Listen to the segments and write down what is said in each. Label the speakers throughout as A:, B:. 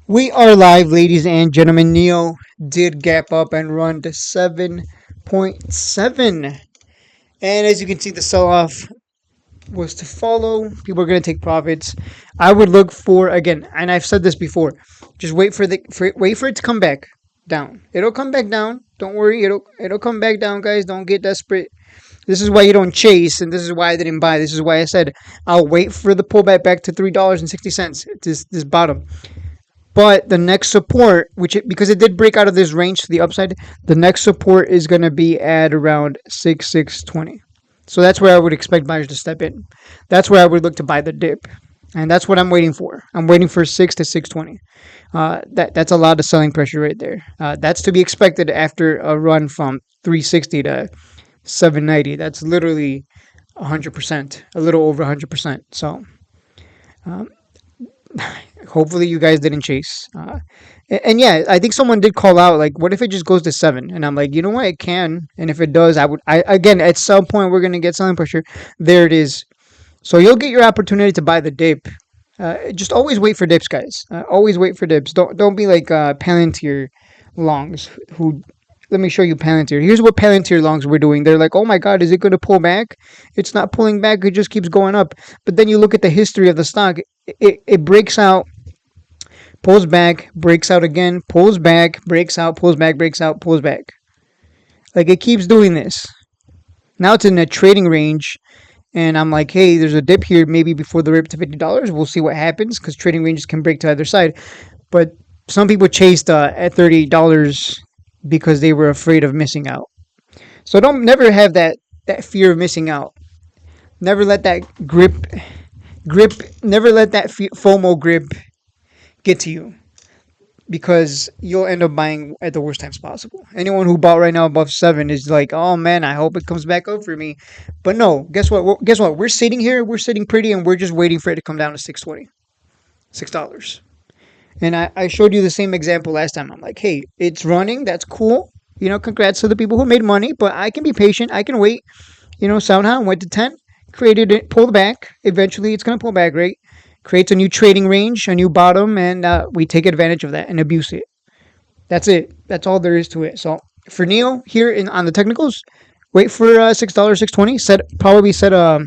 A: We are live, ladies and gentlemen. Neo did gap up and run to 7.7. And as you can see, the sell off was to follow. People are going to take profits. I would look for, again, and I've said this before, just wait for it to come back down. It'll come back down. Don't worry. It'll come back down, guys. Don't get desperate. This is why you don't chase, and this is why I didn't buy. This is why I said I'll wait for the pullback back to $3.60. This bottom. But the next support, because it did break out of this range to the upside, the next support is going to be at around 6,620. So that's where I would expect buyers to step in. That's where I would look to buy the dip, and that's what I'm waiting for. I'm waiting for 6 to 620. That's a lot of selling pressure right there. That's to be expected after a run from 360 to 790. That's literally 100%, a little over 100%. So. Hopefully you guys didn't chase. And yeah, I think someone did call out, like, what if it just goes to 7? And I'm like, you know what, it can. And if it does, I again, at some point we're gonna get selling pressure. There it is. So you'll get your opportunity to buy the dip. Just always wait for dips, guys. Always wait for dips. Don't be like Palantir longs who. Let me show you Palantir. Here's what Palantir longs were doing. They're like, oh my God, is it going to pull back? It's not pulling back. It just keeps going up. But then you look at the history of the stock. It breaks out, pulls back, breaks out again, pulls back, breaks out, pulls back, breaks out, pulls back. Like, it keeps doing this. Now it's in a trading range. And I'm like, hey, there's a dip here. Maybe before the rip to $50. We'll see what happens because trading ranges can break to either side. But some people chased at $30 because they were afraid of missing out. So don't never have that fear of missing out. Never let that never let that FOMO grip get to you, because you'll end up buying at the worst times possible. Anyone who bought right now above 7 is like, oh man, I hope it comes back up for me. But no, guess what? We're sitting here, we're sitting pretty, and we're just waiting for it to come down to $6.20, $6. And I showed you the same example last time. I'm like, hey, it's running. That's cool. Congrats to the people who made money, but I can be patient. I can wait. SoundHound went to 10, created it, pulled back. Eventually, it's going to pull back, right? Creates a new trading range, a new bottom, and we take advantage of that and abuse it. That's it. That's all there is to it. So for Neo here on the technicals, wait for $6, $6.20. Probably set a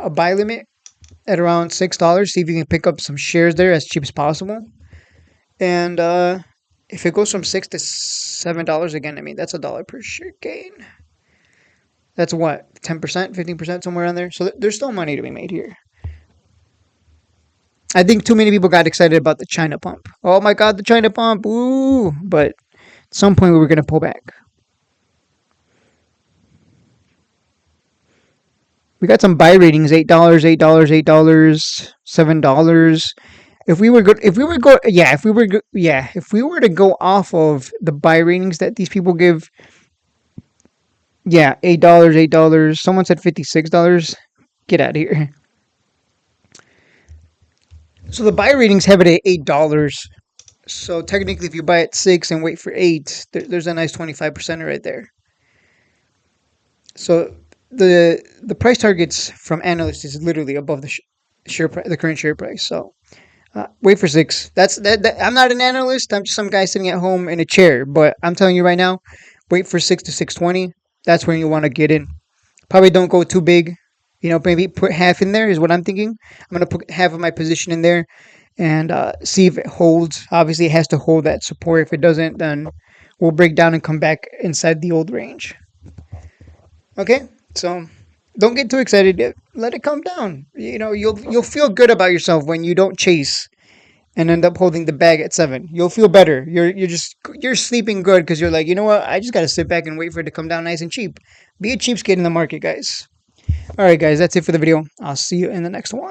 A: buy limit at around $6. See if you can pick up some shares there as cheap as possible. And if it goes from $6 to $7 again, I mean, that's $1 per share gain. That's what, 10%, 15%, somewhere around there. So there's still money to be made here. I think too many people got excited about the China pump. Oh my God, the China pump. Ooh. But at some point we were going to pull back. We got some buy ratings: $8, $8, $8, $7. If we were to go off of the buy ratings that these people give, yeah, $8, $8. Someone said $56. Get out of here. So the buy ratings have it at $8. So technically, if you buy at 6 and wait for 8, there's a nice 25% right there. So the price targets from analysts is literally above the the current share price. So wait for 6. That's that. I'm not an analyst. I'm just some guy sitting at home in a chair. But I'm telling you right now, wait for 6 to 620. That's when you want to get in. Probably don't go too big. Maybe put half in there is what I'm thinking. I'm gonna put half of my position in there and see if it holds. Obviously, it has to hold that support. If it doesn't, then we'll break down and come back inside the old range. Okay. So don't get too excited. Let it come down. You'll feel good about yourself when you don't chase and end up holding the bag at 7. You'll feel better. You're sleeping good because you're like, you know what? I just gotta sit back and wait for it to come down nice and cheap. Be a cheapskate in the market, guys. All right, guys. That's it for the video. I'll see you in the next one.